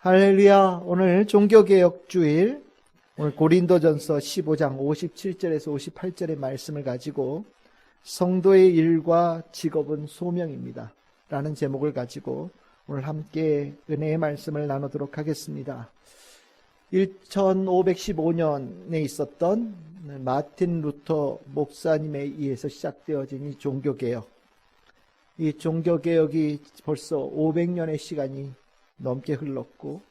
할렐루야. 오늘 종교개혁주일, 오늘 고린도전서 15장 57절에서 58절의 말씀을 가지고 성도의 일과 직업은 소명입니다 라는 제목을 가지고 오늘 함께 은혜의 말씀을 나누도록 하겠습니다. 1515년에 있었던 마틴 루터 목사님에 의해서 시작되어진 이 종교개혁, 이 종교개혁이 벌써 500년의 시간이 넘게 흘렀고,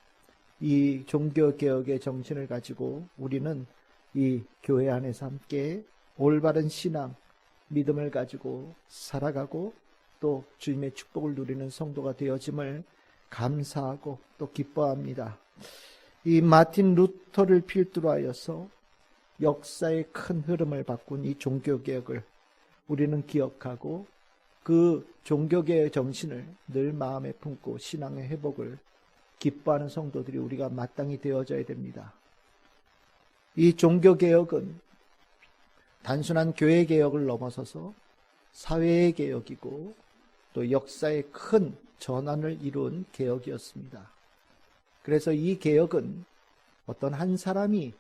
이 종교개혁의 정신을 가지고 우리는 이 교회 안에서 함께 올바른 신앙, 믿음을 가지고 살아가고 또 주님의 축복을 누리는 성도가 되어짐을 감사하고 또 기뻐합니다. 이 마틴 루터를 필두로 하여서 역사의 큰 흐름을 바꾼 이 종교개혁을 우리는 기억하고 그 종교개혁의 정신을 늘 마음에 품고 신앙의 회복을 기뻐하는 성도들이 우리가 마땅히 되어져야 됩니다. 이 종교개혁은 단순한 교회개혁을 넘어서서 사회의 개혁이고 또 역사의 큰 전환을 이룬 개혁이었습니다. 그래서 이 개혁은 어떤 한 사람이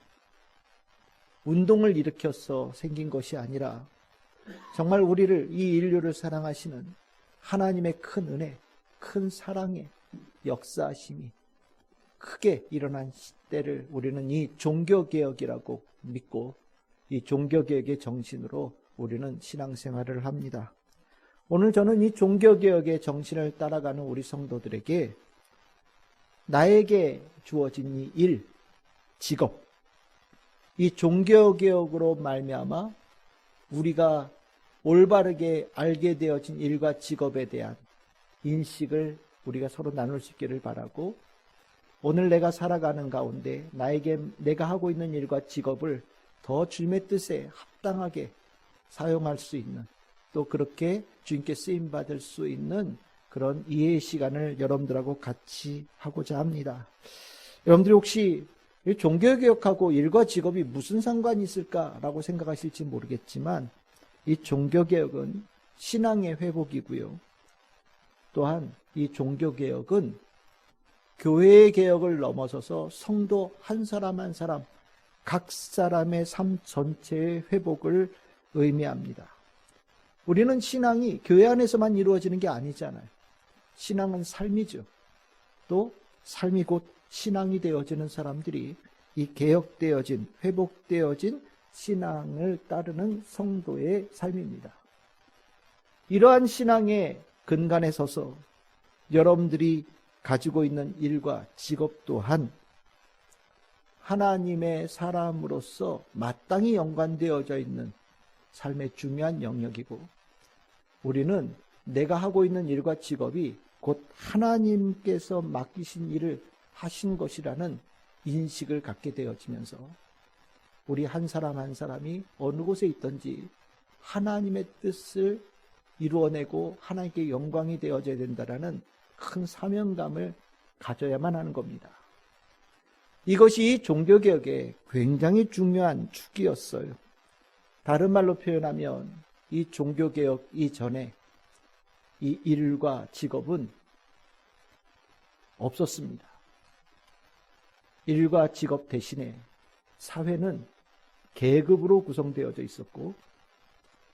운동을 일으켜서 생긴 것이 아니라 정말 우리를, 이 인류를 사랑하시는 하나님의 큰 은혜, 큰 사랑의 역사하심이 크게 일어난 시대를 우리는 이 종교개혁이라고 믿고 이 종교개혁의 정신으로 우리는 신앙생활을 합니다. 오늘 저는 이 종교개혁의 정신을 따라가는 우리 성도들에게 나에게 주어진 이 일, 직업, 이 종교개혁으로 말미암아 우리가 올바르게 알게 되어진 일과 직업에 대한 인식을 우리가 서로 나눌 수 있기를 바라고, 오늘 내가 살아가는 가운데 내가 하고 있는 일과 직업을 더 주님의 뜻에 합당하게 사용할 수 있는, 또 그렇게 주님께 쓰임받을 수 있는 그런 이해의 시간을 여러분들하고 같이 하고자 합니다. 여러분들이 혹시 종교개혁하고 일과 직업이 무슨 상관이 있을까라고 생각하실지 모르겠지만, 이 종교개혁은 신앙의 회복이고요. 또한 이 종교개혁은 교회의 개혁을 넘어서서 성도 한 사람 한 사람, 각 사람의 삶 전체의 회복을 의미합니다. 우리는 신앙이 교회 안에서만 이루어지는 게 아니잖아요. 신앙은 삶이죠. 또 삶이 곧 신앙이 되어지는 사람들이 이 개혁되어진, 회복되어진 신앙을 따르는 성도의 삶입니다. 이러한 신앙의 근간에 서서 여러분들이 가지고 있는 일과 직업 또한 하나님의 사람으로서 마땅히 연관되어져 있는 삶의 중요한 영역이고, 우리는 내가 하고 있는 일과 직업이 곧 하나님께서 맡기신 일을 하신 것이라는 인식을 갖게 되어지면서 우리 한 사람 한 사람이 어느 곳에 있든지 하나님의 뜻을 이루어내고 하나님께 영광이 되어져야 된다라는 큰 사명감을 가져야만 하는 겁니다. 이것이 종교개혁의 굉장히 중요한 축이었어요. 다른 말로 표현하면 이 종교개혁 이전에 이 일과 직업은 없었습니다. 일과 직업 대신에 사회는 계급으로 구성되어져 있었고,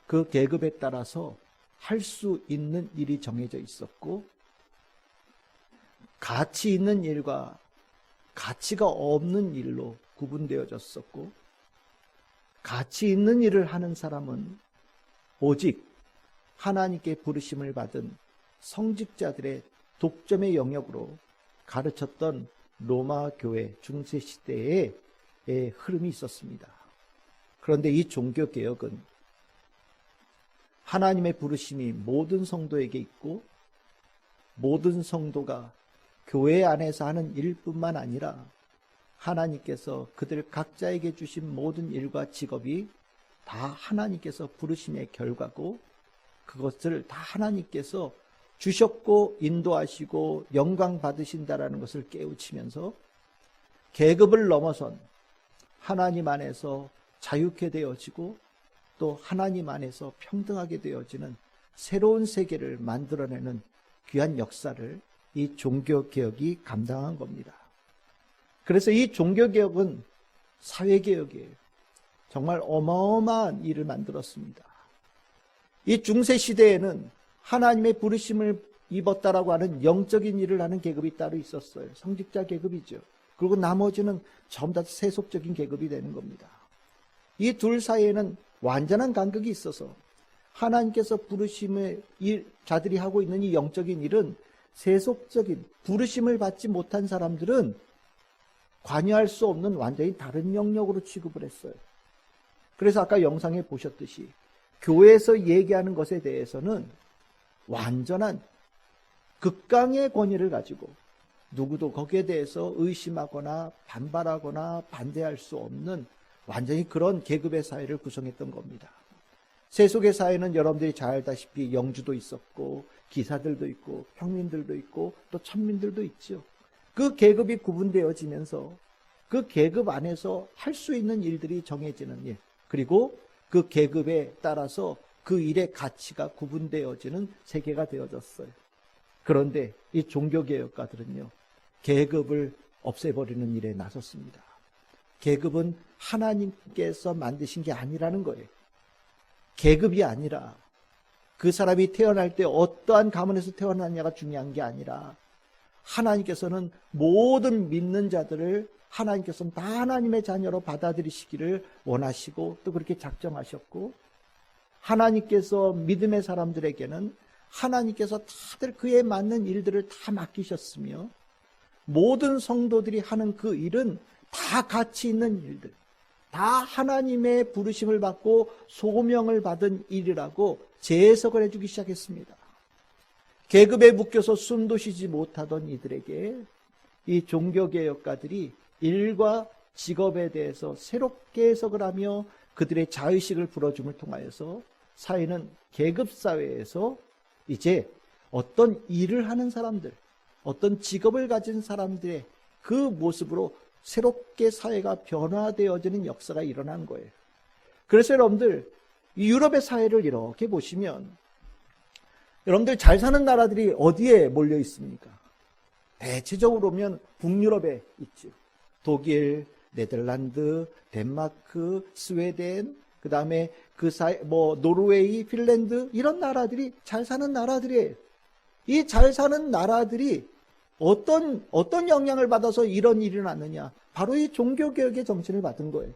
그 계급에 따라서 할 수 있는 일이 정해져 있었고, 가치 있는 일과 가치가 없는 일로 구분되어졌었고, 가치 있는 일을 하는 사람은 오직 하나님께 부르심을 받은 성직자들의 독점의 영역으로 가르쳤던 로마 교회 중세시대의 흐름이 있었습니다. 그런데 이 종교개혁은 하나님의 부르심이 모든 성도에게 있고, 모든 성도가 교회 안에서 하는 일뿐만 아니라 하나님께서 그들 각자에게 주신 모든 일과 직업이 다 하나님께서 부르심의 결과고, 그것을 다 하나님께서 주셨고 인도하시고 영광 받으신다라는 것을 깨우치면서 계급을 넘어선 하나님 안에서 자유케 되어지고 또 하나님 안에서 평등하게 되어지는 새로운 세계를 만들어내는 귀한 역사를 이 종교개혁이 감당한 겁니다. 그래서 이 종교개혁은 사회개혁이에요. 정말 어마어마한 일을 만들었습니다. 이 중세시대에는 하나님의 부르심을 입었다라고 하는 영적인 일을 하는 계급이 따로 있었어요. 성직자 계급이죠. 그리고 나머지는 전부 다 세속적인 계급이 되는 겁니다. 이 둘 사이에는 완전한 간극이 있어서 하나님께서 부르심의 자들이 하고 있는 이 영적인 일은 세속적인 부르심을 받지 못한 사람들은 관여할 수 없는 완전히 다른 영역으로 취급을 했어요. 그래서 아까 영상에 보셨듯이 교회에서 얘기하는 것에 대해서는 완전한 극강의 권위를 가지고 누구도 거기에 대해서 의심하거나 반발하거나 반대할 수 없는 완전히 그런 계급의 사회를 구성했던 겁니다. 세속의 사회는 여러분들이 잘 알다시피 영주도 있었고 기사들도 있고 평민들도 있고 또 천민들도 있죠. 그 계급이 구분되어지면서 그 계급 안에서 할 수 있는 일들이 정해지는 일, 그리고 그 계급에 따라서 그 일의 가치가 구분되어지는 세계가 되어졌어요. 그런데 이 종교개혁가들은요, 계급을 없애버리는 일에 나섰습니다. 계급은 하나님께서 만드신 게 아니라는 거예요. 계급이 아니라 그 사람이 태어날 때 어떠한 가문에서 태어났냐가 중요한 게 아니라 하나님께서는 모든 믿는 자들을 하나님께서는 다 하나님의 자녀로 받아들이시기를 원하시고 또 그렇게 작정하셨고, 하나님께서 믿음의 사람들에게는 하나님께서 다들 그에 맞는 일들을 다 맡기셨으며 모든 성도들이 하는 그 일은 다 가치 있는 일들, 다 하나님의 부르심을 받고 소명을 받은 일이라고 재해석을 해주기 시작했습니다. 계급에 묶여서 숨도 쉬지 못하던 이들에게 이 종교개혁가들이 일과 직업에 대해서 새롭게 해석을 하며 그들의 자의식을 불어줌을 통하여서 사회는 계급사회에서 이제 어떤 일을 하는 사람들, 어떤 직업을 가진 사람들의 그 모습으로 새롭게 사회가 변화되어지는 역사가 일어난 거예요. 그래서 여러분들, 이 유럽의 사회를 이렇게 보시면 여러분들 잘 사는 나라들이 어디에 몰려 있습니까? 대체적으로 보면 북유럽에 있죠. 독일, 네덜란드, 덴마크, 스웨덴, 그 다음에 그 사이, 노르웨이, 핀란드, 이런 나라들이 잘 사는 나라들이에요. 이 잘 사는 나라들이 어떤 영향을 받아서 이런 일이 났느냐? 바로 이 종교개혁의 정신을 받은 거예요.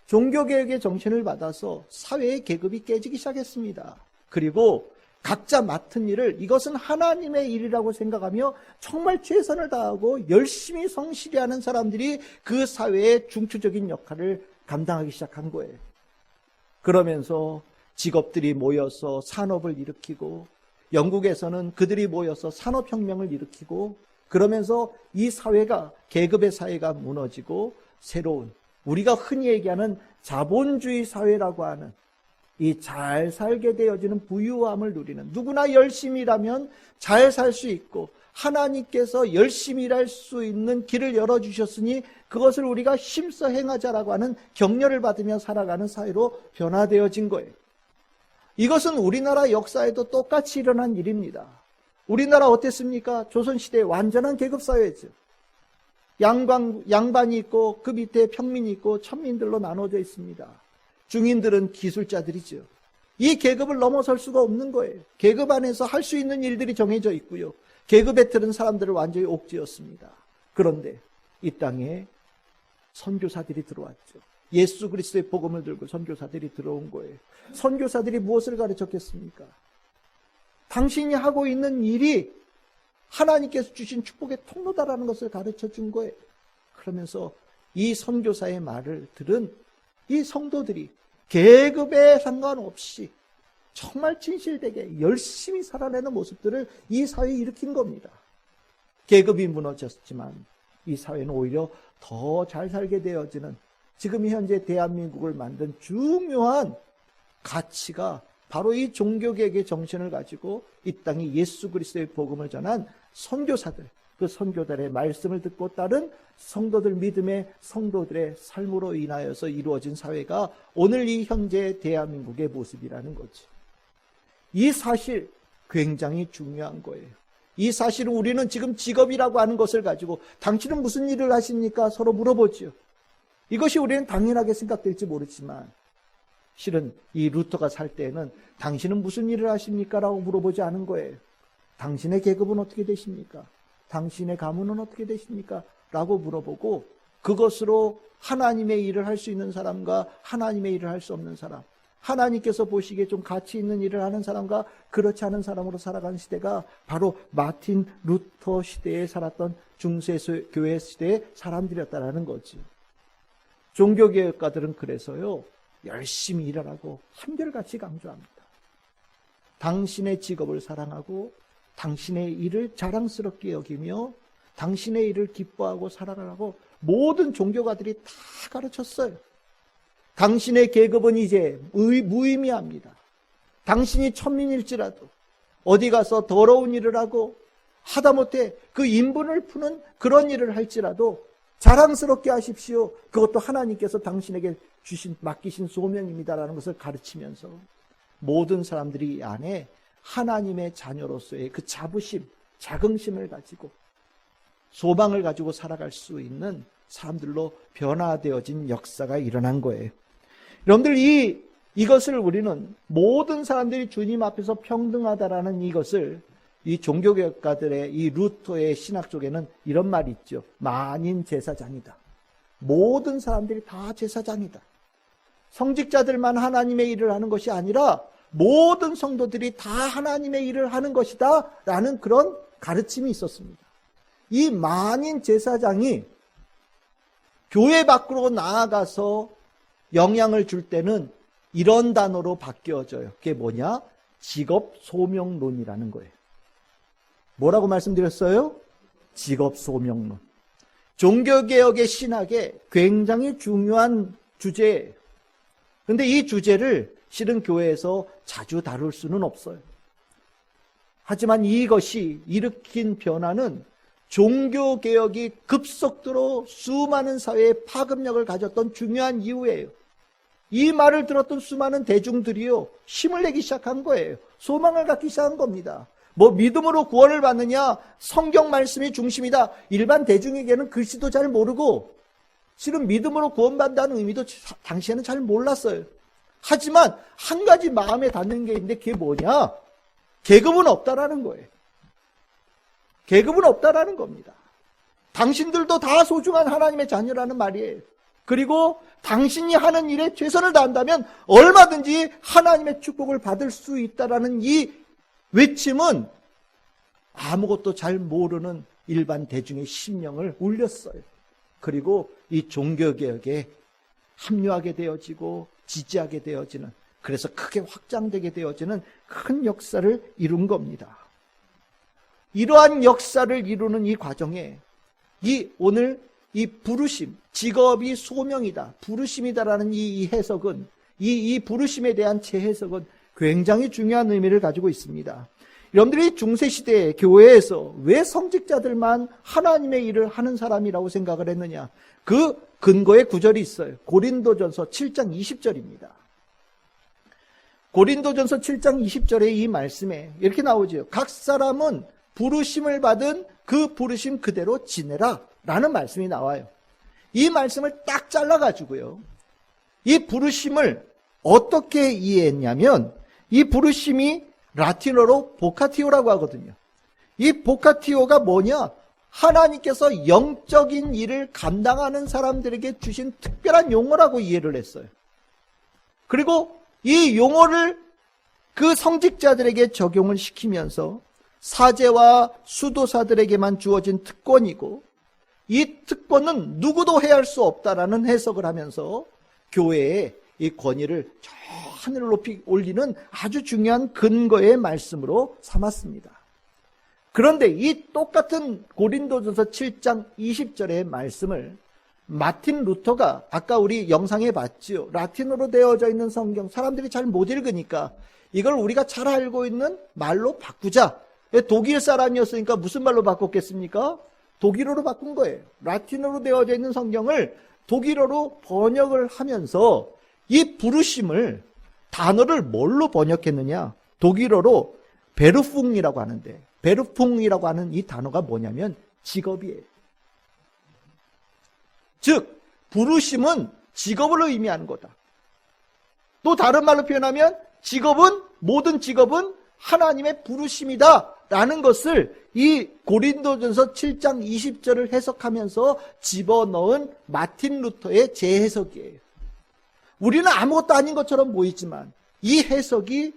종교개혁의 정신을 받아서 사회의 계급이 깨지기 시작했습니다. 그리고 각자 맡은 일을 이것은 하나님의 일이라고 생각하며 정말 최선을 다하고 열심히 성실히 하는 사람들이 그 사회의 중추적인 역할을 감당하기 시작한 거예요. 그러면서 직업들이 모여서 산업을 일으키고, 영국에서는 그들이 모여서 산업혁명을 일으키고, 그러면서 이 사회가, 계급의 사회가 무너지고 새로운, 우리가 흔히 얘기하는 자본주의 사회라고 하는 이 잘 살게 되어지는 부유함을 누리는, 누구나 열심히 일하면 잘 살 수 있고 하나님께서 열심히 일할 수 있는 길을 열어주셨으니 그것을 우리가 힘써 행하자라고 하는 격려를 받으며 살아가는 사회로 변화되어진 거예요. 이것은 우리나라 역사에도 똑같이 일어난 일입니다. 우리나라 어땠습니까? 조선시대에 완전한 계급사회죠. 양반이 있고 그 밑에 평민이 있고 천민들로 나눠져 있습니다. 중인들은 기술자들이죠. 이 계급을 넘어설 수가 없는 거예요. 계급 안에서 할 수 있는 일들이 정해져 있고요. 계급에 들은 사람들을 완전히 옥죄었습니다. 그런데 이 땅에 선교사들이 들어왔죠. 예수 그리스도의 복음을 들고 선교사들이 들어온 거예요. 선교사들이 무엇을 가르쳤겠습니까? 당신이 하고 있는 일이 하나님께서 주신 축복의 통로다라는 것을 가르쳐 준 거예요. 그러면서 이 선교사의 말을 들은 이 성도들이 계급에 상관없이 정말 진실되게 열심히 살아내는 모습들을 이 사회에 일으킨 겁니다. 계급이 무너졌지만 이 사회는 오히려 더 잘 살게 되어지는, 지금 현재 대한민국을 만든 중요한 가치가 바로 이 종교개혁의 정신을 가지고 이 땅에 예수 그리스도의 복음을 전한 선교사들, 그 선교들의 말씀을 듣고 따른 성도들, 믿음의 성도들의 삶으로 인하여서 이루어진 사회가 오늘 이 현재 대한민국의 모습이라는 거지. 이 사실 굉장히 중요한 거예요. 이 사실은 우리는 지금 직업이라고 하는 것을 가지고 당신은 무슨 일을 하십니까? 서로 물어보죠. 이것이 우리는 당연하게 생각될지 모르지만 실은 이 루터가 살 때에는 당신은 무슨 일을 하십니까? 라고 물어보지 않은 거예요. 당신의 계급은 어떻게 되십니까? 당신의 가문은 어떻게 되십니까? 라고 물어보고 그것으로 하나님의 일을 할 수 있는 사람과 하나님의 일을 할 수 없는 사람, 하나님께서 보시기에 좀 가치 있는 일을 하는 사람과 그렇지 않은 사람으로 살아가는 시대가 바로 마틴 루터 시대에 살았던 중세교회 시대의 사람들이었다라는 거지. 종교개혁가들은 그래서요, 열심히 일하라고 한결같이 강조합니다. 당신의 직업을 사랑하고 당신의 일을 자랑스럽게 여기며 당신의 일을 기뻐하고 살아가라고 모든 종교가들이 다 가르쳤어요. 당신의 계급은 이제 무의미합니다. 당신이 천민일지라도 어디 가서 더러운 일을 하고 하다못해 그 인분을 푸는 그런 일을 할지라도 자랑스럽게 하십시오. 그것도 하나님께서 당신에게 맡기신 소명입니다라는 것을 가르치면서 모든 사람들이 이 안에 하나님의 자녀로서의 그 자부심, 자긍심을 가지고 소망을 가지고 살아갈 수 있는 사람들로 변화되어진 역사가 일어난 거예요. 여러분들 이것을 우리는 모든 사람들이 주님 앞에서 평등하다라는 이것을 이 종교개혁가들의 이 루터의 신학 쪽에는 이런 말이 있죠. 만인 제사장이다. 모든 사람들이 다 제사장이다. 성직자들만 하나님의 일을 하는 것이 아니라 모든 성도들이 다 하나님의 일을 하는 것이다 라는 그런 가르침이 있었습니다. 이 만인 제사장이 교회 밖으로 나아가서 영향을 줄 때는 이런 단어로 바뀌어져요. 그게 뭐냐? 직업 소명론이라는 거예요. 뭐라고 말씀드렸어요? 직업 소명론. 종교개혁의 신학에 굉장히 중요한 주제예요. 그런데 이 주제를 실은 교회에서 자주 다룰 수는 없어요. 하지만 이것이 일으킨 변화는 종교개혁이 급속도로 수많은 사회에 파급력을 가졌던 중요한 이유예요. 이 말을 들었던 수많은 대중들이요, 힘을 내기 시작한 거예요. 소망을 갖기 시작한 겁니다. 뭐 믿음으로 구원을 받느냐, 성경 말씀이 중심이다. 일반 대중에게는 글씨도 잘 모르고 실은 믿음으로 구원받는다는 의미도 당시에는 잘 몰랐어요. 하지만 한 가지 마음에 닿는 게 있는데 그게 뭐냐? 계급은 없다라는 거예요. 계급은 없다라는 겁니다. 당신들도 다 소중한 하나님의 자녀라는 말이에요. 그리고 당신이 하는 일에 최선을 다한다면 얼마든지 하나님의 축복을 받을 수 있다라는 이 외침은 아무것도 잘 모르는 일반 대중의 심령을 울렸어요. 그리고 이 종교개혁에 합류하게 되어지고 지지하게 되어지는, 그래서 크게 확장되게 되어지는 큰 역사를 이룬 겁니다. 이러한 역사를 이루는 이 과정에 오늘 이 부르심, 직업이 소명이다, 부르심이다라는 이 해석은, 이 부르심에 대한 재해석은 굉장히 중요한 의미를 가지고 있습니다. 여러분들이 중세시대에 교회에서 왜 성직자들만 하나님의 일을 하는 사람이라고 생각을 했느냐? 그 근거의 구절이 있어요. 고린도전서 7장 20절입니다. 고린도전서 7장 20절의 이 말씀에 이렇게 나오죠. 각 사람은 부르심을 받은 그 부르심 그대로 지내라 라는 말씀이 나와요. 이 말씀을 딱 잘라가지고요, 이 부르심을 어떻게 이해했냐면, 이 부르심이 라틴어로 보카티오라고 하거든요. 이 보카티오가 뭐냐? 하나님께서 영적인 일을 감당하는 사람들에게 주신 특별한 용어라고 이해를 했어요. 그리고 이 용어를 그 성직자들에게 적용을 시키면서 사제와 수도사들에게만 주어진 특권이고, 이 특권은 누구도 해할 수 없다라는 해석을 하면서 교회의 이 권위를 저 하늘을 높이 올리는 아주 중요한 근거의 말씀으로 삼았습니다. 그런데 이 똑같은 고린도전서 7장 20절의 말씀을 마틴 루터가, 아까 우리 영상에 봤죠. 라틴어로 되어져 있는 성경, 사람들이 잘 못 읽으니까 이걸 우리가 잘 알고 있는 말로 바꾸자. 독일 사람이었으니까 무슨 말로 바꿨겠습니까? 독일어로 바꾼 거예요. 라틴어로 되어져 있는 성경을 독일어로 번역을 하면서 이 부르심을, 단어를 뭘로 번역했느냐? 독일어로 베르풍이라고 하는데, 베르풍이라고 하는 이 단어가 뭐냐면 직업이에요. 즉 부르심은 직업을 의미하는 거다. 또 다른 말로 표현하면 모든 직업은 하나님의 부르심이다 라는 것을 이 고린도전서 7장 20절을 해석하면서 집어넣은 마틴 루터의 재해석이에요. 우리는 아무것도 아닌 것처럼 보이지만 이 해석이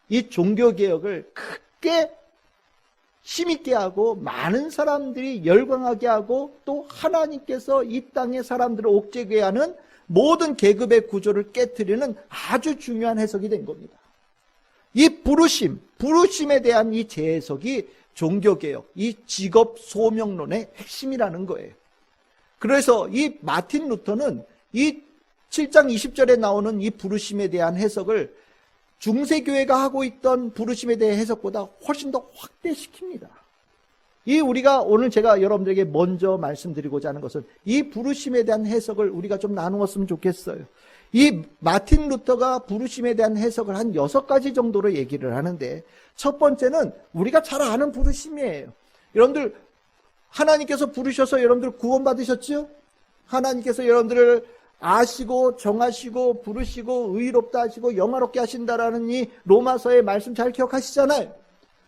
이 종교개혁을 크게 힘있게 하고 많은 사람들이 열광하게 하고 또 하나님께서 이 땅의 사람들을 옥죄게 하는 모든 계급의 구조를 깨트리는 아주 중요한 해석이 된 겁니다. 이 부르심에 대한 이 재해석이 종교개혁, 이 직업 소명론의 핵심이라는 거예요. 그래서 이 마틴 루터는 이 7장 20절에 나오는 이 부르심에 대한 해석을 중세교회가 하고 있던 부르심에 대한 해석보다 훨씬 더 확대시킵니다. 우리가 오늘 제가 여러분들에게 먼저 말씀드리고자 하는 것은 이 부르심에 대한 해석을 우리가 좀 나누었으면 좋겠어요. 이 마틴 루터가 부르심에 대한 해석을 한 6가지 정도로 얘기를 하는데, 첫 번째는 우리가 잘 아는 부르심이에요. 여러분들 하나님께서 부르셔서 여러분들 구원받으셨죠? 하나님께서 여러분들을 아시고 정하시고 부르시고 의롭다 하시고 영화롭게 하신다라는 이 로마서의 말씀 잘 기억하시잖아요.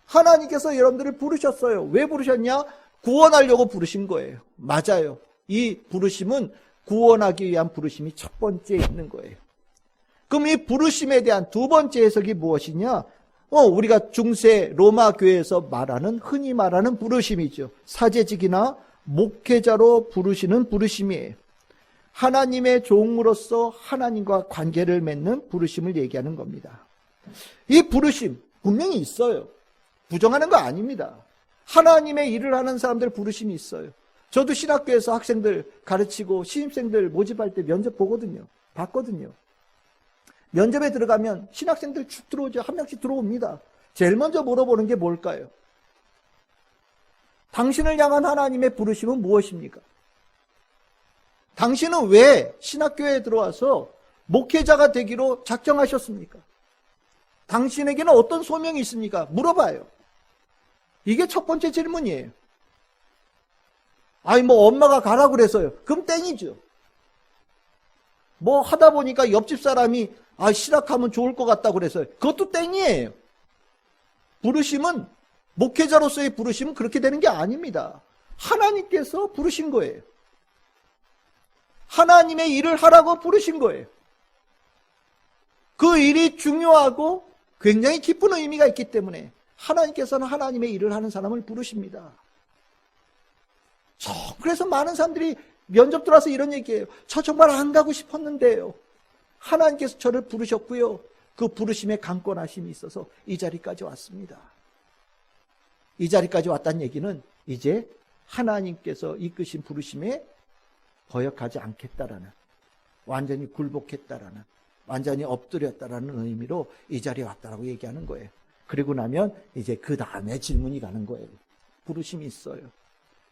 하나님께서 여러분들을 부르셨어요. 왜 부르셨냐? 구원하려고 부르신 거예요. 맞아요. 이 부르심은 구원하기 위한 부르심이 첫 번째 있는 거예요. 그럼 이 부르심에 대한 두 번째 해석이 무엇이냐? 우리가 중세 로마 교회에서 흔히 말하는 부르심이죠. 사제직이나 목회자로 부르시는 부르심이에요. 하나님의 종으로서 하나님과 관계를 맺는 부르심을 얘기하는 겁니다. 이 부르심 분명히 있어요. 부정하는 거 아닙니다. 하나님의 일을 하는 사람들 부르심이 있어요. 저도 신학교에서 학생들 가르치고 신입생들 모집할 때 면접 봤거든요. 면접에 들어가면 신학생들 쭉 들어오죠. 한 명씩 들어옵니다. 제일 먼저 물어보는 게 뭘까요? 당신을 향한 하나님의 부르심은 무엇입니까? 당신은 왜 신학교에 들어와서 목회자가 되기로 작정하셨습니까? 당신에게는 어떤 소명이 있습니까? 물어봐요. 이게 첫 번째 질문이에요. 엄마가 가라고 그래서요. 그럼 땡이죠. 하다 보니까 옆집 사람이 실학하면 좋을 것 같다고 그래서요. 그것도 땡이에요. 부르심은, 목회자로서의 부르심은 그렇게 되는 게 아닙니다. 하나님께서 부르신 거예요. 하나님의 일을 하라고 부르신 거예요. 그 일이 중요하고 굉장히 깊은 의미가 있기 때문에 하나님께서는 하나님의 일을 하는 사람을 부르십니다. 그래서 많은 사람들이 면접 들어와서 이런 얘기해요. 저 정말 안 가고 싶었는데요. 하나님께서 저를 부르셨고요. 그 부르심에 강권하심이 있어서 이 자리까지 왔습니다. 이 자리까지 왔다는 얘기는 이제 하나님께서 이끄신 부르심에 거역하지 않겠다라는, 완전히 굴복했다라는, 완전히 엎드렸다라는 의미로 이 자리에 왔다라고 얘기하는 거예요. 그리고 나면 이제 그 다음에 질문이 가는 거예요. 부르심이 있어요.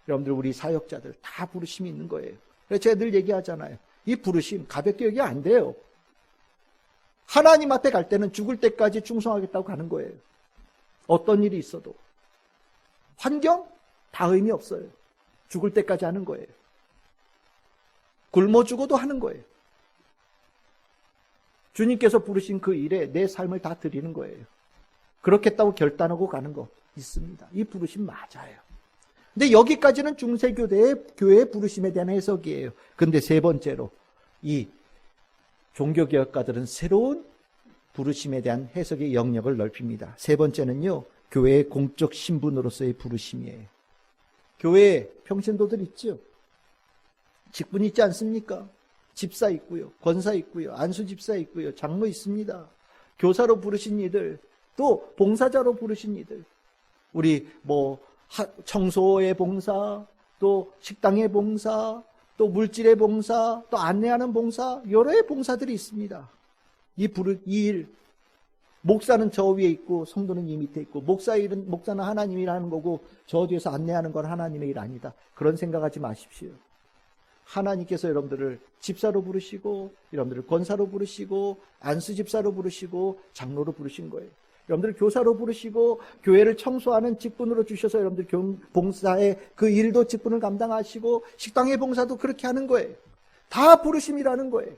여러분들 우리 사역자들 다 부르심이 있는 거예요. 그래서 제가 늘 얘기하잖아요. 이 부르심 가볍게 여기 안 돼요. 하나님 앞에 갈 때는 죽을 때까지 충성하겠다고 가는 거예요. 어떤 일이 있어도. 환경? 다 의미 없어요. 죽을 때까지 하는 거예요. 굶어 죽어도 하는 거예요. 주님께서 부르신 그 일에 내 삶을 다 드리는 거예요. 그렇겠다고 결단하고 가는 거 있습니다. 이 부르심 맞아요. 근데 여기까지는 중세교회의 부르심에 대한 해석이에요. 근데 세 번째로 이 종교개혁가들은 새로운 부르심에 대한 해석의 영역을 넓힙니다. 세 번째는요, 교회의 공적 신분으로서의 부르심이에요. 교회에 평신도들 있죠? 직분 있지 않습니까? 집사 있고요, 권사 있고요, 안수집사 있고요, 장로 있습니다. 교사로 부르신 이들, 또 봉사자로 부르신 이들, 우리 청소의 봉사, 또 식당의 봉사, 또 물질의 봉사, 또 안내하는 봉사, 여러의 봉사들이 있습니다. 이 일, 목사는 저 위에 있고 성도는 이 밑에 있고, 목사는 하나님이 일하는 거고 저 뒤에서 안내하는 건 하나님의 일 아니다. 그런 생각하지 마십시오. 하나님께서 여러분들을 집사로 부르시고, 여러분들을 권사로 부르시고, 안수집사로 부르시고, 장로로 부르신 거예요. 여러분들 교사로 부르시고 교회를 청소하는 직분으로 주셔서 여러분들 봉사의 그 일도 직분을 감당하시고 식당의 봉사도 그렇게 하는 거예요. 다 부르심이라는 거예요.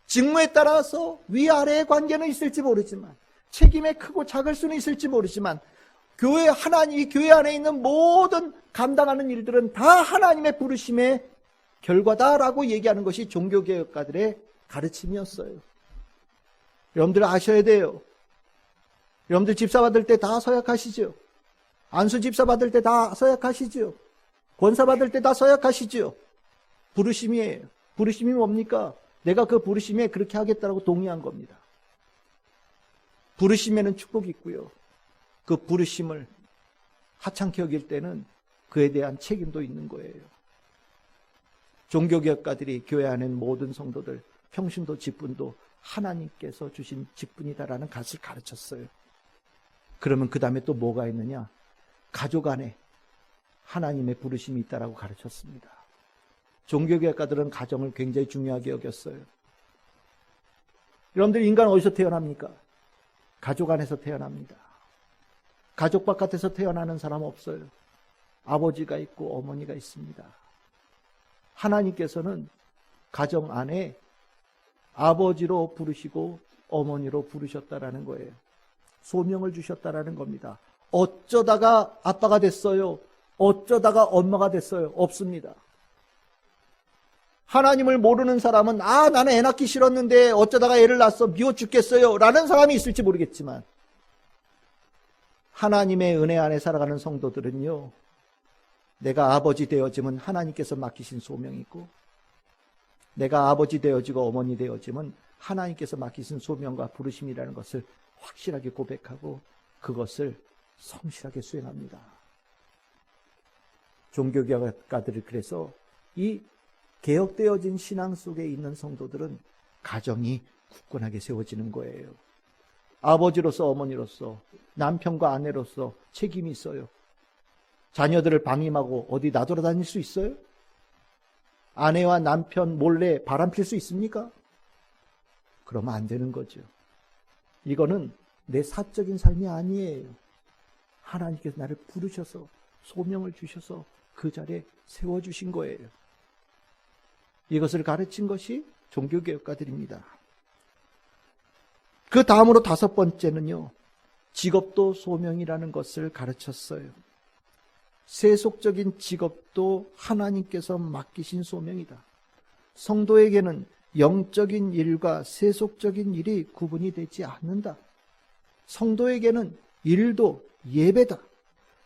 직무에 따라서 위아래의 관계는 있을지 모르지만 책임의 크고 작을 수는 있을지 모르지만 이 교회 안에 있는 모든 감당하는 일들은 다 하나님의 부르심의 결과다라고 얘기하는 것이 종교개혁가들의 가르침이었어요. 여러분들 아셔야 돼요. 여러분들 집사 받을 때 다 서약하시죠. 안수 집사 받을 때 다 서약하시죠. 권사 받을 때 다 서약하시죠. 부르심이에요. 부르심이 뭡니까? 내가 그 부르심에 그렇게 하겠다라고 동의한 겁니다. 부르심에는 축복이 있고요. 그 부르심을 하찮게 여길 때는 그에 대한 책임도 있는 거예요. 종교개혁가들이 교회 안에 있는 모든 성도들 평신도 직분도 하나님께서 주신 직분이다라는 것을 가르쳤어요. 그러면 그 다음에 또 뭐가 있느냐? 가족 안에 하나님의 부르심이 있다라고 가르쳤습니다. 종교개혁가들은 가정을 굉장히 중요하게 여겼어요. 여러분들 인간 어디서 태어납니까? 가족 안에서 태어납니다. 가족 바깥에서 태어나는 사람 없어요. 아버지가 있고 어머니가 있습니다. 하나님께서는 가정 안에 아버지로 부르시고 어머니로 부르셨다라는 거예요. 소명을 주셨다라는 겁니다. 어쩌다가 아빠가 됐어요? 어쩌다가 엄마가 됐어요? 없습니다. 하나님을 모르는 사람은 나는 애 낳기 싫었는데 어쩌다가 애를 낳았어 미워 죽겠어요 라는 사람이 있을지 모르겠지만 하나님의 은혜 안에 살아가는 성도들은요, 내가 아버지 되어짐은 하나님께서 맡기신 소명이고 내가 아버지 되어지고 어머니 되어짐은 하나님께서 맡기신 소명과 부르심이라는 것을 확실하게 고백하고 그것을 성실하게 수행합니다. 종교개혁가들이 그래서 이 개혁되어진 신앙 속에 있는 성도들은 가정이 굳건하게 세워지는 거예요. 아버지로서 어머니로서 남편과 아내로서 책임이 있어요. 자녀들을 방임하고 어디 나돌아다닐 수 있어요? 아내와 남편 몰래 바람필 수 있습니까? 그러면 안 되는 거죠. 이거는 내 사적인 삶이 아니에요. 하나님께서 나를 부르셔서 소명을 주셔서 그 자리에 세워주신 거예요. 이것을 가르친 것이 종교개혁가들입니다. 그 다음으로 5번째는요, 직업도 소명이라는 것을 가르쳤어요. 세속적인 직업도 하나님께서 맡기신 소명이다. 성도에게는 영적인 일과 세속적인 일이 구분이 되지 않는다. 성도에게는 일도 예배다.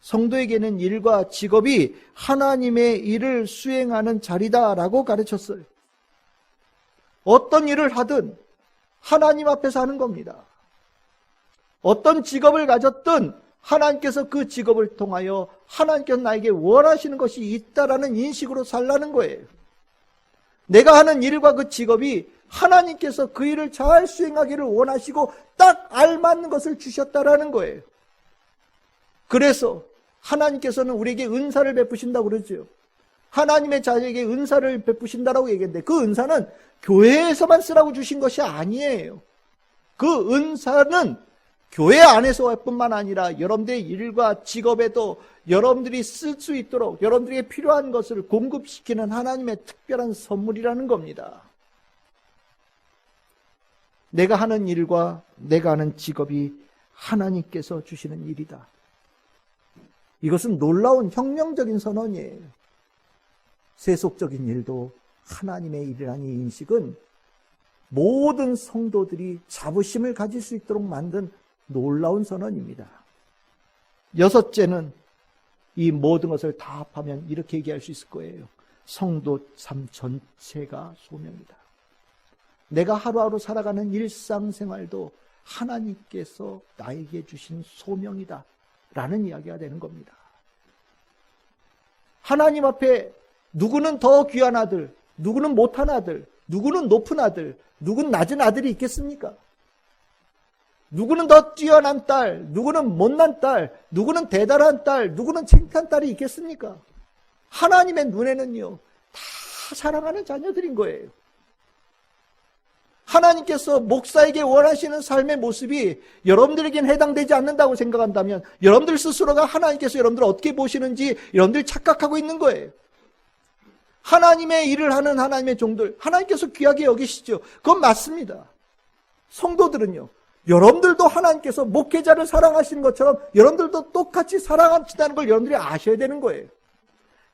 성도에게는 일과 직업이 하나님의 일을 수행하는 자리다라고 가르쳤어요. 어떤 일을 하든 하나님 앞에서 하는 겁니다. 어떤 직업을 가졌든 하나님께서 그 직업을 통하여 하나님께서 나에게 원하시는 것이 있다라는 인식으로 살라는 거예요. 내가 하는 일과 그 직업이 하나님께서 그 일을 잘 수행하기를 원하시고 딱 알맞는 것을 주셨다라는 거예요. 그래서 하나님께서는 우리에게 은사를 베푸신다고 그러죠. 하나님의 자녀에게 은사를 베푸신다라고 얘기했는데 그 은사는 교회에서만 쓰라고 주신 것이 아니에요. 그 은사는 교회 안에서뿐만 아니라 여러분들의 일과 직업에도 여러분들이 쓸 수 있도록 여러분들에게 필요한 것을 공급시키는 하나님의 특별한 선물이라는 겁니다. 내가 하는 일과 내가 하는 직업이 하나님께서 주시는 일이다. 이것은 놀라운 혁명적인 선언이에요. 세속적인 일도 하나님의 일이라는 인식은 모든 성도들이 자부심을 가질 수 있도록 만든 놀라운 선언입니다. 6째는 이 모든 것을 다 합하면 이렇게 얘기할 수 있을 거예요. 성도 삶 전체가 소명이다. 내가 하루하루 살아가는 일상생활도 하나님께서 나에게 주신 소명이다 라는 이야기가 되는 겁니다. 하나님 앞에 누구는 더 귀한 아들, 누구는 못한 아들, 누구는 높은 아들, 누구는 낮은 아들이 있겠습니까? 누구는 더 뛰어난 딸, 누구는 못난 딸, 누구는 대단한 딸, 누구는 창피한 딸이 있겠습니까? 하나님의 눈에는요, 다 사랑하는 자녀들인 거예요. 하나님께서 목사에게 원하시는 삶의 모습이 여러분들에겐 해당되지 않는다고 생각한다면 여러분들 스스로가 하나님께서 여러분들을 어떻게 보시는지 여러분들 착각하고 있는 거예요. 하나님의 일을 하는 하나님의 종들, 하나님께서 귀하게 여기시죠. 그건 맞습니다. 성도들은요, 여러분들도 하나님께서 목회자를 사랑하시는 것처럼 여러분들도 똑같이 사랑하신다는 걸 여러분들이 아셔야 되는 거예요.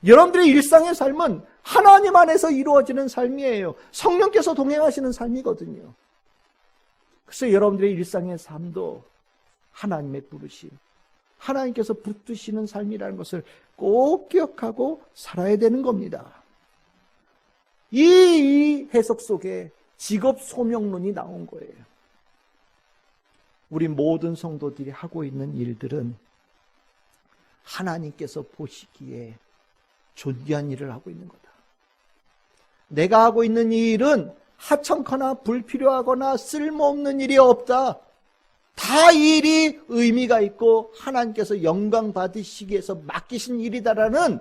여러분들의 일상의 삶은 하나님 안에서 이루어지는 삶이에요. 성령께서 동행하시는 삶이거든요. 그래서 여러분들의 일상의 삶도 하나님의 부르심, 하나님께서 붙드시는 삶이라는 것을 꼭 기억하고 살아야 되는 겁니다. 이 해석 속에 직업 소명론이 나온 거예요. 우리 모든 성도들이 하고 있는 일들은 하나님께서 보시기에 존귀한 일을 하고 있는 거다. 내가 하고 있는 이 일은 하찮거나 불필요하거나 쓸모없는 일이 없다. 다 이 일이 의미가 있고 하나님께서 영광 받으시기 위해서 맡기신 일이다라는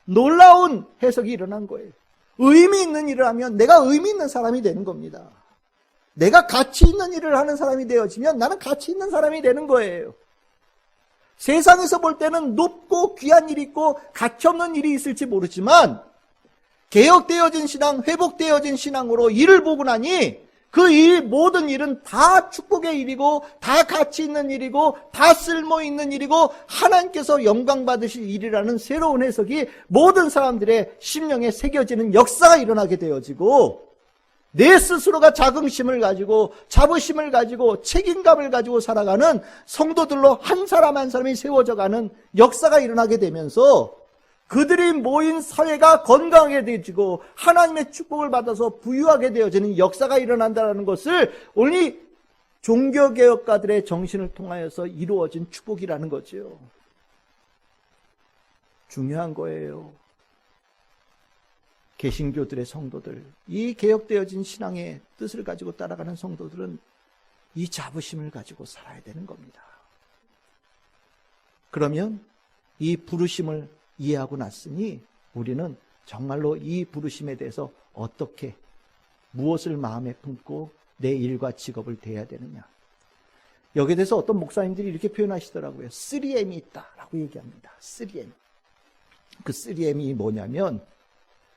놀라운 해석이 일어난 거예요. 의미 있는 일을 하면 내가 의미 있는 사람이 되는 겁니다. 내가 가치 있는 일을 하는 사람이 되어지면 나는 가치 있는 사람이 되는 거예요. 세상에서 볼 때는 높고 귀한 일이 있고 가치 없는 일이 있을지 모르지만 개혁되어진 신앙, 회복되어진 신앙으로 일을 보고 나니 그 일, 모든 일은 다 축복의 일이고 다 가치 있는 일이고 다 쓸모 있는 일이고 하나님께서 영광 받으실 일이라는 새로운 해석이 모든 사람들의 심령에 새겨지는 역사가 일어나게 되어지고 내 스스로가 자긍심을 가지고 자부심을 가지고 책임감을 가지고 살아가는 성도들로 한 사람 한 사람이 세워져가는 역사가 일어나게 되면서 그들이 모인 사회가 건강하게 되어지고 하나님의 축복을 받아서 부유하게 되어지는 역사가 일어난다는 것을 오늘 종교개혁가들의 정신을 통하여서 이루어진 축복이라는 거죠. 중요한 거예요. 개신교들의 성도들, 이 개혁되어진 신앙의 뜻을 가지고 따라가는 성도들은 이 자부심을 가지고 살아야 되는 겁니다. 그러면 이 부르심을 이해하고 났으니 우리는 정말로 이 부르심에 대해서 어떻게, 무엇을 마음에 품고 내 일과 직업을 대해야 되느냐. 여기에 대해서 어떤 목사님들이 이렇게 표현하시더라고요. 3M이 있다라고 얘기합니다. 3M. 그 3M이 뭐냐면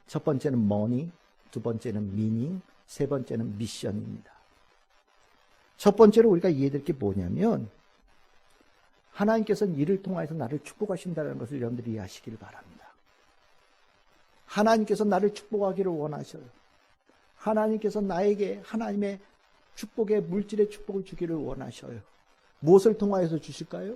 첫 번째는 money, 두 번째는 meaning, 세 번째는 mission입니다. 첫 번째로 우리가 이해될 게 뭐냐면 하나님께서는 이를 통해서 나를 축복하신다는 것을 여러분들이 이해하시기를 바랍니다. 하나님께서 나를 축복하기를 원하셔요. 하나님께서 나에게 하나님의 축복의 물질의 축복을 주기를 원하셔요. 무엇을 통하여서 주실까요?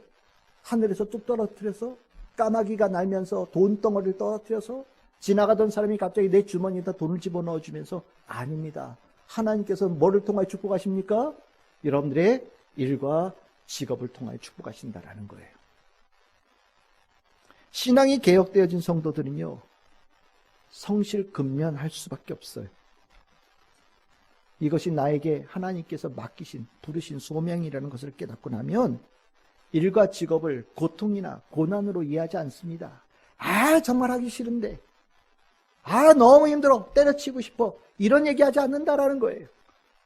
하늘에서 뚝 떨어뜨려서 까마귀가 날면서 돈덩어리를 떨어뜨려서 지나가던 사람이 갑자기 내 주머니에다 돈을 집어넣어 주면서 아닙니다. 하나님께서 뭐를 통하여 축복하십니까? 여러분들의 일과 직업을 통하여 축복하신다라는 거예요. 신앙이 개혁되어진 성도들은요, 성실근면할 수밖에 없어요. 이것이 나에게 하나님께서 맡기신, 부르신 소명이라는 것을 깨닫고 나면 일과 직업을 고통이나 고난으로 이해하지 않습니다. 정말 하기 싫은데, 너무 힘들어, 때려치고 싶어, 이런 얘기하지 않는다라는 거예요.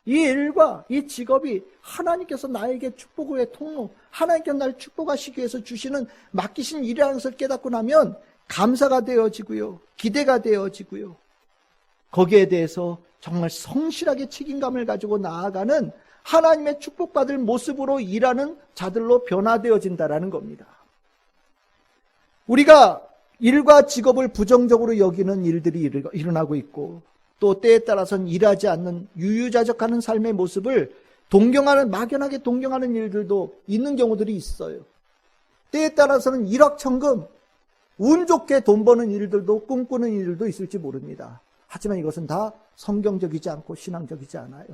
이 일과 이 직업이 하나님께서 나에게 축복의 통로, 하나님께서 나를 축복하시기 위해서 주시는 맡기신 일이라는 것을 깨닫고 나면 감사가 되어지고요, 기대가 되어지고요, 거기에 대해서 정말 성실하게 책임감을 가지고 나아가는 하나님의 축복받을 모습으로 일하는 자들로 변화되어진다라는 겁니다. 우리가 일과 직업을 부정적으로 여기는 일들이 일어나고 있고 또 때에 따라서는 일하지 않는 유유자적하는 삶의 모습을 막연하게 동경하는 일들도 있는 경우들이 있어요. 때에 따라서는 일확천금, 운 좋게 돈 버는 일들도 꿈꾸는 일들도 있을지 모릅니다. 하지만 이것은 다 성경적이지 않고 신앙적이지 않아요.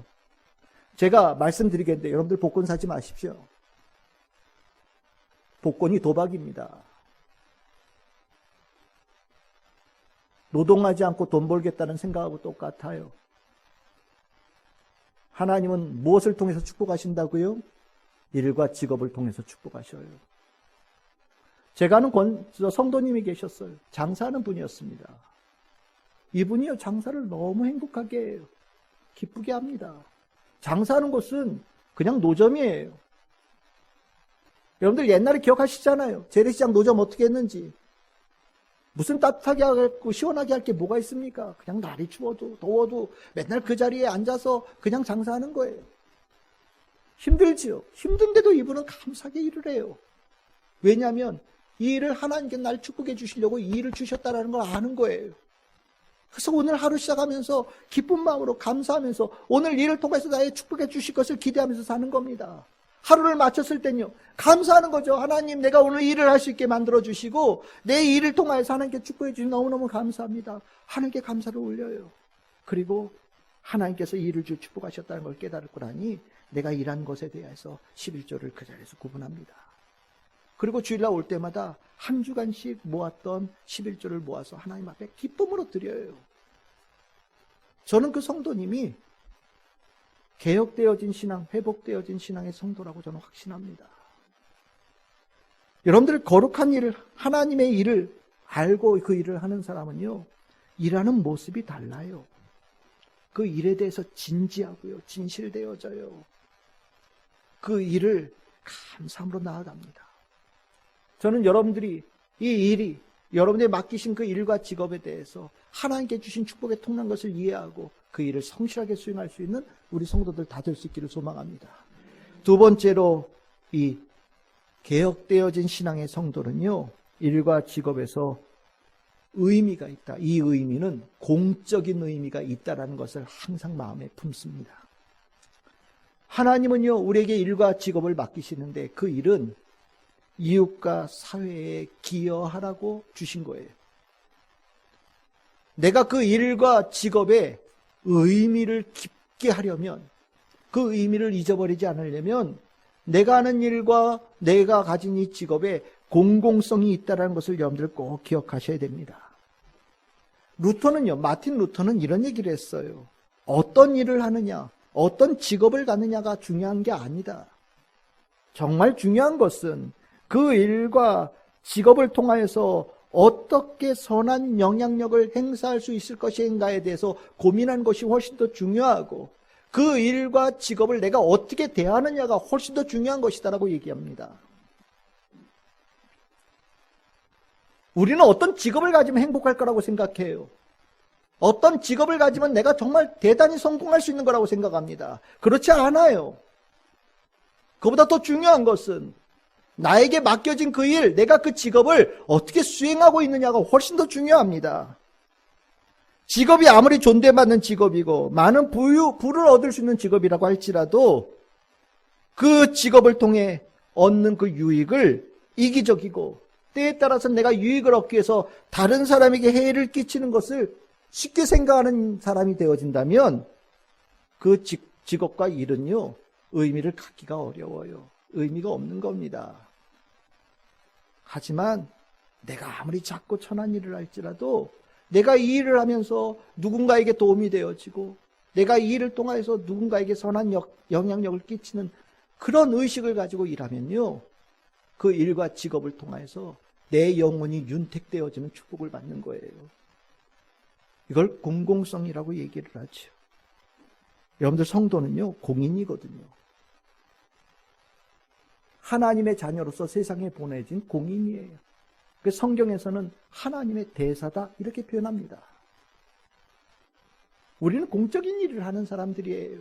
제가 말씀드리겠는데 여러분들 복권 사지 마십시오. 복권이 도박입니다. 노동하지 않고 돈 벌겠다는 생각하고 똑같아요. 하나님은 무엇을 통해서 축복하신다고요? 일과 직업을 통해서 축복하셔요. 제가 아는 성도님이 계셨어요. 장사하는 분이었습니다. 이분이요, 장사를 너무 행복하게 해요. 기쁘게 합니다. 장사하는 곳은 그냥 노점이에요. 여러분들 옛날에 기억하시잖아요. 재래시장 노점 어떻게 했는지. 무슨 따뜻하게 하고 시원하게 할 게 뭐가 있습니까? 그냥 날이 추워도 더워도 맨날 그 자리에 앉아서 그냥 장사하는 거예요. 힘들지요. 힘든데도 이분은 감사하게 일을 해요. 왜냐하면 이 일을 하나님께 날 축복해 주시려고 이 일을 주셨다는 걸 아는 거예요. 그래서 오늘 하루 시작하면서 기쁜 마음으로 감사하면서 오늘 일을 통해서 나의 축복해 주실 것을 기대하면서 사는 겁니다. 하루를 마쳤을 땐요, 감사하는 거죠. 하나님, 내가 오늘 일을 할 수 있게 만들어 주시고 내 일을 통하여서 하나님께 축복해 주시니 너무너무 감사합니다. 하나님께 감사를 올려요. 그리고 하나님께서 이 일을 축복하셨다는 걸 깨달고 나니 내가 일한 것에 대해서 11조를 그 자리에서 구분합니다. 그리고 주일날 올 때마다 한 주간씩 모았던 11조를 모아서 하나님 앞에 기쁨으로 드려요. 저는 그 성도님이 개혁되어진 신앙, 회복되어진 신앙의 성도라고 저는 확신합니다. 여러분들 거룩한 일을, 하나님의 일을 알고 그 일을 하는 사람은요, 일하는 모습이 달라요. 그 일에 대해서 진지하고요, 진실되어져요. 그 일을 감사함으로 나아갑니다. 저는 여러분들이 이 일이 여러분들이 맡기신 그 일과 직업에 대해서 하나님께 주신 축복의 통로인 것을 이해하고 그 일을 성실하게 수행할 수 있는 우리 성도들 다 될 수 있기를 소망합니다. 두 번째로 이 개혁되어진 신앙의 성도는요, 일과 직업에서 의미가 있다. 이 의미는 공적인 의미가 있다라는 것을 항상 마음에 품습니다. 하나님은요, 우리에게 일과 직업을 맡기시는데 그 일은 이웃과 사회에 기여하라고 주신 거예요. 내가 그 일과 직업에 의미를 깊게 하려면, 그 의미를 잊어버리지 않으려면 내가 하는 일과 내가 가진 이 직업에 공공성이 있다는 것을 여러분들 꼭 기억하셔야 됩니다. 마틴 루터는 이런 얘기를 했어요. 어떤 일을 하느냐, 어떤 직업을 갖느냐가 중요한 게 아니다. 정말 중요한 것은 그 일과 직업을 통하여서 어떻게 선한 영향력을 행사할 수 있을 것인가에 대해서 고민하는 것이 훨씬 더 중요하고 그 일과 직업을 내가 어떻게 대하느냐가 훨씬 더 중요한 것이다라고 얘기합니다. 우리는 어떤 직업을 가지면 행복할 거라고 생각해요. 어떤 직업을 가지면 내가 정말 대단히 성공할 수 있는 거라고 생각합니다. 그렇지 않아요. 그보다 더 중요한 것은 나에게 맡겨진 그 일, 내가 그 직업을 어떻게 수행하고 있느냐가 훨씬 더 중요합니다. 직업이 아무리 존대받는 직업이고 많은 부를 얻을 수 있는 직업이라고 할지라도 그 직업을 통해 얻는 그 유익을 이기적이고 때에 따라서 내가 유익을 얻기 위해서 다른 사람에게 해를 끼치는 것을 쉽게 생각하는 사람이 되어진다면 그 직업과 일은요, 의미를 갖기가 어려워요. 의미가 없는 겁니다. 하지만 내가 아무리 작고 천한 일을 할지라도 내가 이 일을 하면서 누군가에게 도움이 되어지고 내가 이 일을 통해서 누군가에게 선한 영향력을 끼치는 그런 의식을 가지고 일하면요, 그 일과 직업을 통해서 내 영혼이 윤택되어지는 축복을 받는 거예요. 이걸 공공성이라고 얘기를 하죠. 여러분들 성도는요, 공인이거든요. 하나님의 자녀로서 세상에 보내진 공인이에요. 그래서 성경에서는 하나님의 대사다 이렇게 표현합니다. 우리는 공적인 일을 하는 사람들이에요.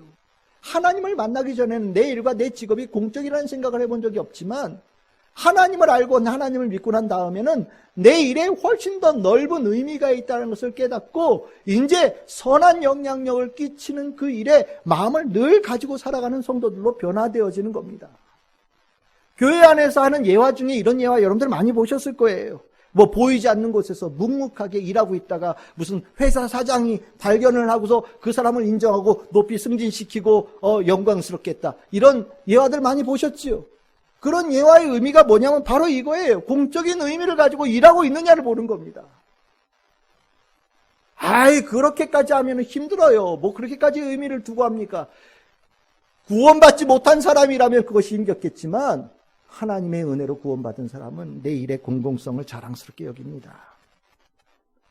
하나님을 만나기 전에는 내 일과 내 직업이 공적이라는 생각을 해본 적이 없지만 하나님을 알고 하나님을 믿고 난 다음에는 내 일에 훨씬 더 넓은 의미가 있다는 것을 깨닫고 이제 선한 영향력을 끼치는 그 일에 마음을 늘 가지고 살아가는 성도들로 변화되어지는 겁니다. 교회 안에서 하는 예화 중에 이런 예화 여러분들 많이 보셨을 거예요. 뭐 보이지 않는 곳에서 묵묵하게 일하고 있다가 무슨 회사 사장이 발견을 하고서 그 사람을 인정하고 높이 승진시키고 영광스럽게 했다. 이런 예화들 많이 보셨지요. 그런 예화의 의미가 뭐냐면 바로 이거예요. 공적인 의미를 가지고 일하고 있느냐를 보는 겁니다. 그렇게까지 하면 힘들어요. 뭐 그렇게까지 의미를 두고 합니까? 구원받지 못한 사람이라면 그것이 힘겹겠지만 하나님의 은혜로 구원받은 사람은 내 일의 공공성을 자랑스럽게 여깁니다.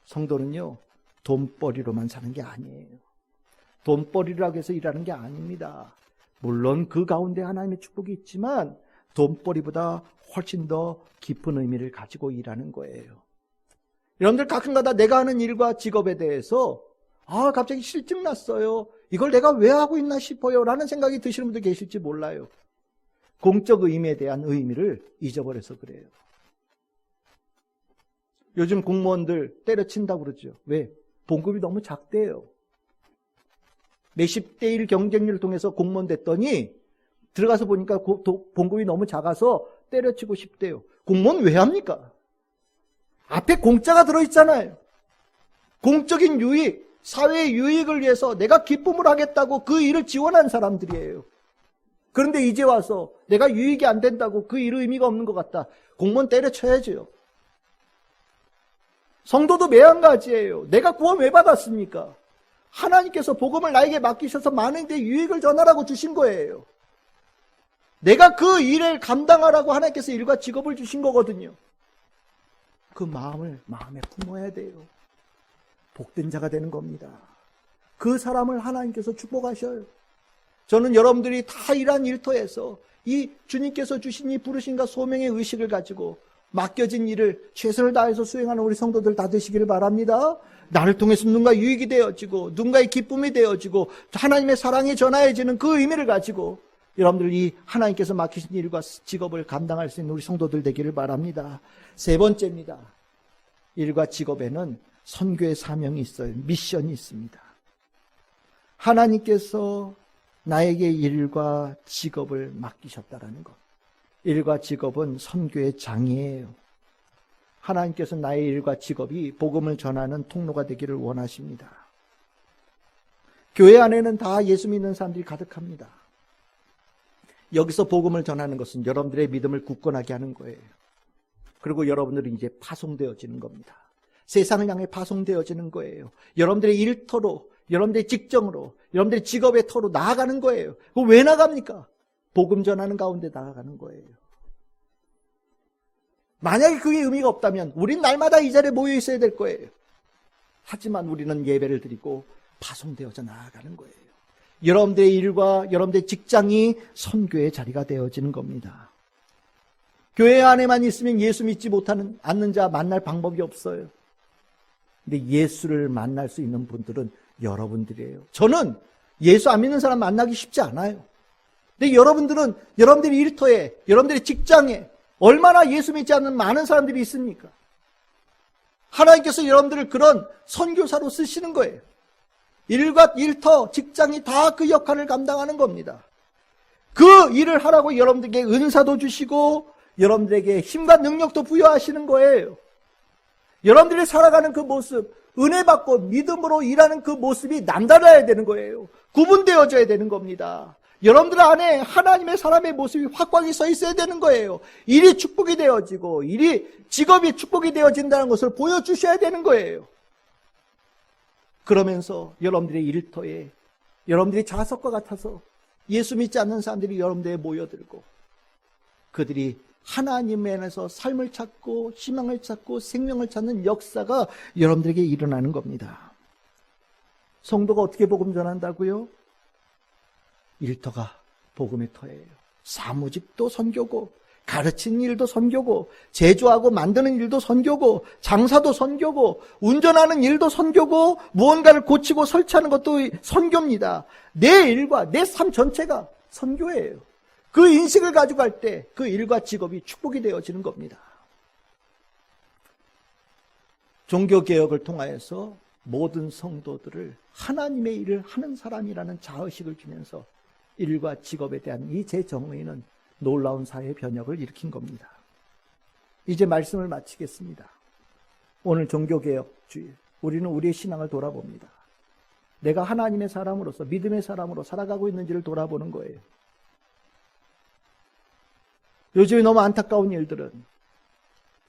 성도는요, 돈벌이로만 사는 게 아니에요. 돈벌이라고 해서 일하는 게 아닙니다. 물론 그 가운데 하나님의 축복이 있지만 돈벌이보다 훨씬 더 깊은 의미를 가지고 일하는 거예요. 여러분들 가끔가다 내가 하는 일과 직업에 대해서 갑자기 실증 났어요. 이걸 내가 왜 하고 있나 싶어요. 라는 생각이 드시는 분들 계실지 몰라요. 공적 의미에 대한 의미를 잊어버려서 그래요. 요즘 공무원들 때려친다고 그러죠. 왜? 봉급이 너무 작대요. 몇십 대 1 경쟁률을 통해서 공무원 됐더니 들어가서 보니까 봉급이 너무 작아서 때려치고 싶대요. 공무원 왜 합니까? 앞에 공짜가 들어있잖아요. 공적인 유익, 사회의 유익을 위해서 내가 기쁨을 하겠다고 그 일을 지원한 사람들이에요. 그런데 이제 와서 내가 유익이 안 된다고 그 일의 의미가 없는 것 같다. 공무원 때려쳐야죠. 성도도 매한가지예요. 내가 구원 왜 받았습니까? 하나님께서 복음을 나에게 맡기셔서 많은데 유익을 전하라고 주신 거예요. 내가 그 일을 감당하라고 하나님께서 일과 직업을 주신 거거든요. 그 마음을 마음에 품어야 돼요. 복된 자가 되는 겁니다. 그 사람을 하나님께서 축복하셔요. 저는 여러분들이 다 일한 일터에서 이 주님께서 주신 이 부르심과 소명의 의식을 가지고 맡겨진 일을 최선을 다해서 수행하는 우리 성도들 다 되시기를 바랍니다. 나를 통해서 누군가 유익이 되어지고 누군가의 기쁨이 되어지고 하나님의 사랑이 전하여지는 그 의미를 가지고 여러분들이 하나님께서 맡기신 일과 직업을 감당할 수 있는 우리 성도들 되기를 바랍니다. 세 번째입니다. 일과 직업에는 선교의 사명이 있어요. 미션이 있습니다. 하나님께서 나에게 일과 직업을 맡기셨다라는 것. 일과 직업은 선교의 장이에요. 하나님께서 나의 일과 직업이 복음을 전하는 통로가 되기를 원하십니다. 교회 안에는 다 예수 믿는 사람들이 가득합니다. 여기서 복음을 전하는 것은 여러분들의 믿음을 굳건하게 하는 거예요. 그리고 여러분들은 이제 파송되어지는 겁니다. 세상을 향해 파송되어지는 거예요. 여러분들의 일터로, 여러분들의 직정으로, 여러분들의 직업의 터로 나아가는 거예요. 그거 왜 나갑니까? 복음 전하는 가운데 나아가는 거예요. 만약에 그게 의미가 없다면 우린 날마다 이 자리에 모여 있어야 될 거예요. 하지만 우리는 예배를 드리고 파송되어져 나아가는 거예요. 여러분들의 일과 여러분들의 직장이 선교의 자리가 되어지는 겁니다. 교회 안에만 있으면 예수 믿지 못하는 않는 자 만날 방법이 없어요. 근데 예수를 만날 수 있는 분들은 여러분들이에요. 저는 예수 안 믿는 사람 만나기 쉽지 않아요. 근데 여러분들은 여러분들의 일터에, 여러분들의 직장에 얼마나 예수 믿지 않는 많은 사람들이 있습니까? 하나님께서 여러분들을 그런 선교사로 쓰시는 거예요. 일과 일터, 직장이 다 그 역할을 감당하는 겁니다. 그 일을 하라고 여러분들에게 은사도 주시고 여러분들에게 힘과 능력도 부여하시는 거예요. 여러분들이 살아가는 그 모습, 은혜 받고 믿음으로 일하는 그 모습이 남달라야 되는 거예요. 구분되어져야 되는 겁니다. 여러분들 안에 하나님의 사람의 모습이 확고하게 서 있어야 되는 거예요. 일이 축복이 되어지고 직업이 축복이 되어진다는 것을 보여주셔야 되는 거예요. 그러면서 여러분들의 일터에 여러분들이 자석과 같아서 예수 믿지 않는 사람들이 여러분들에 모여들고 그들이 하나님 안에서 삶을 찾고 희망을 찾고 생명을 찾는 역사가 여러분들에게 일어나는 겁니다. 성도가 어떻게 복음 전한다고요? 일터가 복음의 터예요. 사무직도 선교고 가르치는 일도 선교고 제조하고 만드는 일도 선교고 장사도 선교고 운전하는 일도 선교고 무언가를 고치고 설치하는 것도 선교입니다. 내 일과 내 삶 전체가 선교예요. 그 인식을 가지고 갈 때 그 일과 직업이 축복이 되어지는 겁니다. 종교개혁을 통하여서 모든 성도들을 하나님의 일을 하는 사람이라는 자의식을 주면서 일과 직업에 대한 이 재정의는 놀라운 사회 변혁을 일으킨 겁니다. 이제 말씀을 마치겠습니다. 오늘 종교개혁 주일, 우리는 우리의 신앙을 돌아봅니다. 내가 하나님의 사람으로서 믿음의 사람으로 살아가고 있는지를 돌아보는 거예요. 요즘에 너무 안타까운 일들은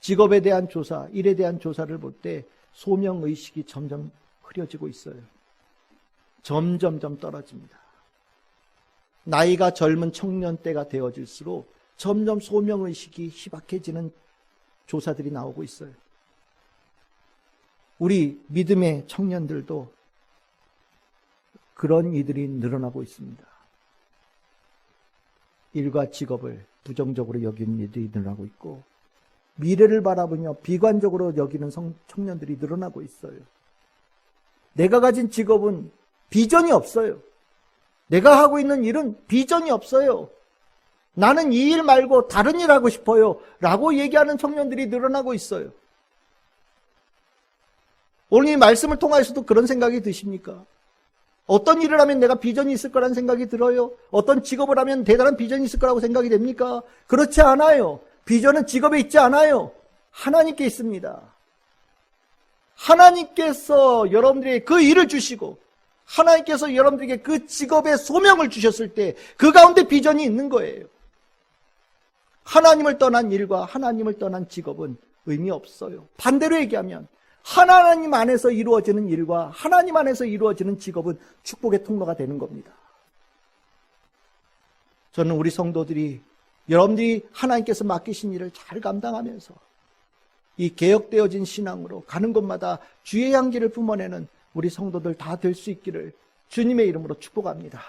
직업에 대한 조사, 일에 대한 조사를 볼 때 소명의식이 점점 흐려지고 있어요. 점점점 떨어집니다. 나이가 젊은 청년 때가 되어질수록 점점 소명의식이 희박해지는 조사들이 나오고 있어요. 우리 믿음의 청년들도 그런 이들이 늘어나고 있습니다. 일과 직업을 부정적으로 여기는 이들이 늘어나고 있고, 미래를 바라보며 비관적으로 여기는 청년들이 늘어나고 있어요. 내가 가진 직업은 비전이 없어요. 내가 하고 있는 일은 비전이 없어요. 나는 이 일 말고 다른 일 하고 싶어요 라고 얘기하는 청년들이 늘어나고 있어요. 오늘 이 말씀을 통해서도 그런 생각이 드십니까? 어떤 일을 하면 내가 비전이 있을 거라는 생각이 들어요? 어떤 직업을 하면 대단한 비전이 있을 거라고 생각이 됩니까? 그렇지 않아요. 비전은 직업에 있지 않아요. 하나님께 있습니다. 하나님께서 여러분들에게 그 일을 주시고, 하나님께서 여러분들에게 그 직업의 소명을 주셨을 때 그 가운데 비전이 있는 거예요. 하나님을 떠난 일과 하나님을 떠난 직업은 의미 없어요. 반대로 얘기하면 하나님 안에서 이루어지는 일과 하나님 안에서 이루어지는 직업은 축복의 통로가 되는 겁니다. 저는 우리 성도들이, 여러분들이 하나님께서 맡기신 일을 잘 감당하면서 이 개혁되어진 신앙으로 가는 곳마다 주의 향기를 뿜어내는 우리 성도들 다 될 수 있기를 주님의 이름으로 축복합니다.